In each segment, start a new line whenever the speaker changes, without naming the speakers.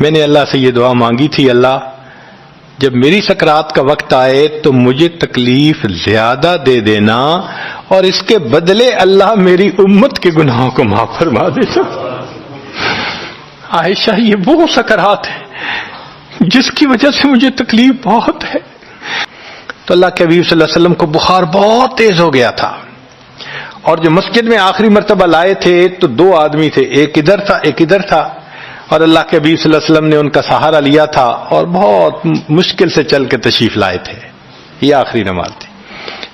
میں نے اللہ سے یہ دعا مانگی تھی، اللہ جب میری سکرات کا وقت آئے تو مجھے تکلیف زیادہ دے دینا، اور اس کے بدلے اللہ میری امت کے گناہوں کو معاف فرما دینا۔ عائشہ، یہ وہ سکرات ہے جس کی وجہ سے مجھے تکلیف بہت ہے۔ تو اللہ کے حبیب صلی اللہ علیہ وسلم کو بخار بہت تیز ہو گیا تھا، اور جو مسجد میں آخری مرتبہ لائے تھے تو 2 آدمی تھے، ایک ادھر تھا ایک ادھر تھا، اور اللہ کے حبیب صلی اللہ علیہ وسلم نے ان کا سہارا لیا تھا اور بہت مشکل سے چل کے تشریف لائے تھے۔ یہ آخری نماز تھی،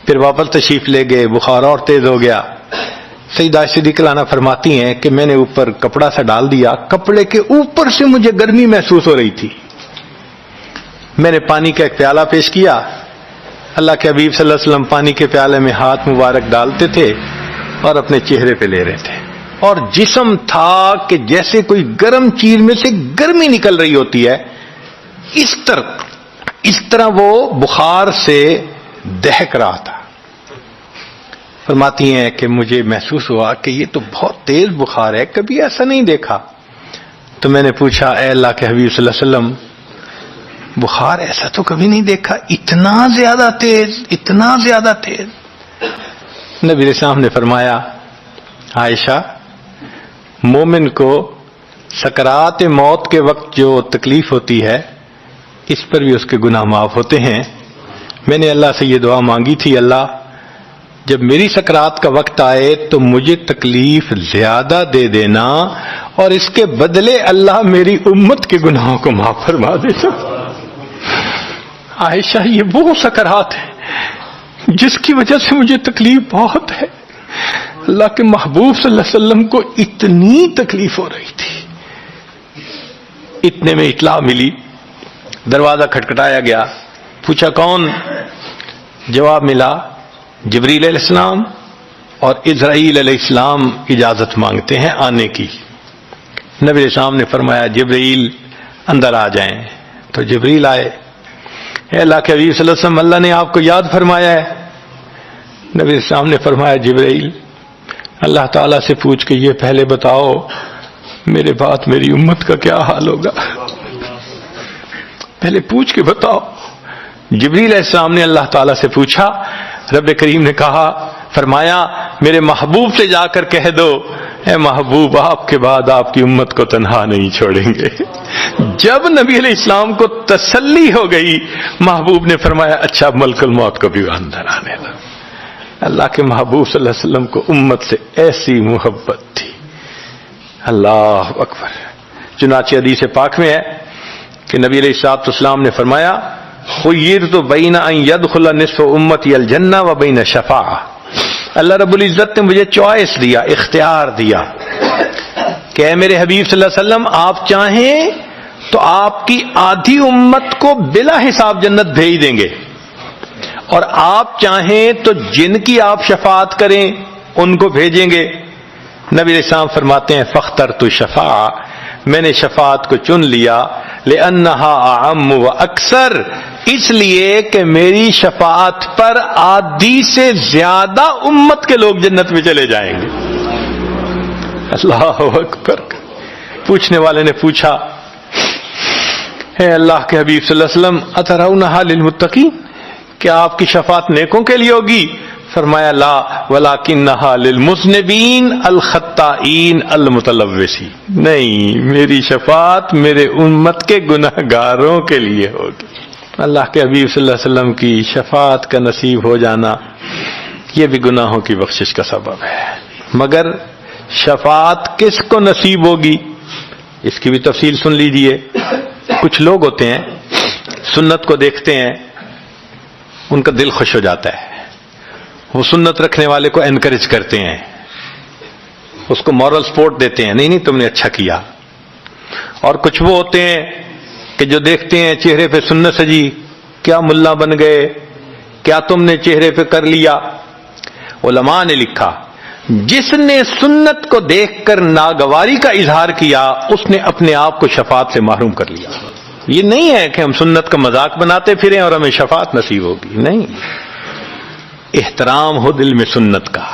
پھر واپس تشریف لے گئے، بخار اور تیز ہو گیا۔ سیدہ صدیقہ عنہا فرماتی ہیں کہ میں نے اوپر کپڑا سا ڈال دیا، کپڑے کے اوپر سے مجھے گرمی محسوس ہو رہی تھی۔ میں نے پانی کا ایک پیالہ پیش کیا، اللہ کے حبیب صلی اللہ علیہ وسلم پانی کے پیالے میں ہاتھ مبارک ڈالتے تھے اور اپنے چہرے پہ لے رہے تھے، اور جسم تھا کہ جیسے کوئی گرم چیز میں سے گرمی نکل رہی ہوتی ہے، اس طرح وہ بخار سے دہک رہا تھا۔ فرماتی ہیں کہ مجھے محسوس ہوا کہ یہ تو بہت تیز بخار ہے، کبھی ایسا نہیں دیکھا۔ تو میں نے پوچھا، اے اللہ کے حبیب صلی اللہ علیہ وسلم، بخار ایسا تو کبھی نہیں دیکھا، اتنا زیادہ تیز، اتنا زیادہ تیز؟ نبی علیہ السلام نے فرمایا، عائشہ، مومن کو سکرات موت کے وقت جو تکلیف ہوتی ہے اس پر بھی اس کے گناہ معاف ہوتے ہیں۔ میں نے اللہ سے یہ دعا مانگی تھی، اللہ جب میری سکرات کا وقت آئے تو مجھے تکلیف زیادہ دے دینا، اور اس کے بدلے اللہ میری امت کے گناہوں کو معاف فرما دینا۔ عائشہ، یہ وہ سکرات ہے جس کی وجہ سے مجھے تکلیف بہت ہے۔ اللہ کے محبوب صلی اللہ علیہ وسلم کو اتنی تکلیف ہو رہی تھی۔ اتنے میں اطلاع ملی، دروازہ کھٹکھٹایا گیا، پوچھا کون؟ جواب ملا، جبریل علیہ السلام اور اسرائیل علیہ السلام اجازت مانگتے ہیں آنے کی۔ نبی علیہ السلام نے فرمایا، جبریل اندر آ جائیں۔ تو جبریل آئے۔ اے اللہ کے حبیب صلی اللہ علیہ وسلم، اللہ نے آپ کو یاد فرمایا ہے۔ نبی علیہ السلام نے فرمایا، جبریل اللہ تعالیٰ سے پوچھ کے یہ پہلے بتاؤ میرے بعد میری امت کا کیا حال ہوگا، پہلے پوچھ کے بتاؤ۔ جبریل علیہ السلام نے اللہ تعالیٰ سے پوچھا، رب کریم نے کہا، فرمایا میرے محبوب سے جا کر کہہ دو، اے محبوب آپ کے بعد آپ کی امت کو تنہا نہیں چھوڑیں گے۔ جب نبی علیہ السلام کو تسلی ہو گئی، محبوب نے فرمایا، اچھا ملک الموت کو بھی اندر آنے دو۔ اللہ کے محبوب صلی اللہ علیہ وسلم کو امت سے ایسی محبت تھی، اللہ اکبر۔ چنانچہ حدیث پاک میں ہے کہ نبی علیہ السلام نے فرمایا، خیرت بین ان یدخل نصف امتی الجنہ و بین شفاعہ۔ اللہ رب العزت نے مجھے چوائس دیا، اختیار دیا کہ اے میرے حبیب صلی اللہ علیہ وسلم، آپ چاہیں تو آپ کی آدھی امت کو بلا حساب جنت بھیج دیں گے، اور آپ چاہیں تو جن کی آپ شفاعت کریں ان کو بھیجیں گے۔ نبی علیہ السلام فرماتے ہیں، فاخترت الشفاعہ، میں نے شفاعت کو چن لیا، لأنہا اعم و اکثر، اس لیے کہ میری شفاعت پر آدھی سے زیادہ امت کے لوگ جنت میں چلے جائیں گے۔ اللہ اکبر۔ پوچھنے والے نے پوچھا، اے اللہ کے حبیب صلی اللہ علیہ وسلم، اترونہا للمتقین، کیا آپ کی شفاعت نیکوں کے لیے ہوگی؟ فرمایا، لا ولکنہا للمذنبین الخطائین المتلوثین، نہیں، میری شفاعت میرے امت کے گناہگاروں کے لیے ہوگی۔ اللہ کے حبیب صلی اللہ علیہ وسلم کی شفاعت کا نصیب ہو جانا یہ بھی گناہوں کی بخشش کا سبب ہے۔ مگر شفاعت کس کو نصیب ہوگی اس کی بھی تفصیل سن لیجئے۔ کچھ لوگ ہوتے ہیں سنت کو دیکھتے ہیں، ان کا دل خوش ہو جاتا ہے، وہ سنت رکھنے والے کو انکریج کرتے ہیں، اس کو مورل سپورٹ دیتے ہیں، نہیں تم نے اچھا کیا۔ اور کچھ وہ ہوتے ہیں کہ جو دیکھتے ہیں چہرے پہ سنت سجی، کیا ملا بن گئے، کیا تم نے چہرے پہ کر لیا۔ علماء نے لکھا، جس نے سنت کو دیکھ کر ناگواری کا اظہار کیا، اس نے اپنے آپ کو شفاعت سے محروم کر لیا۔ یہ نہیں ہے کہ ہم سنت کا مذاق بناتے پھریں اور ہمیں شفاعت نصیب ہوگی، نہیں، احترام ہو دل میں سنت کا۔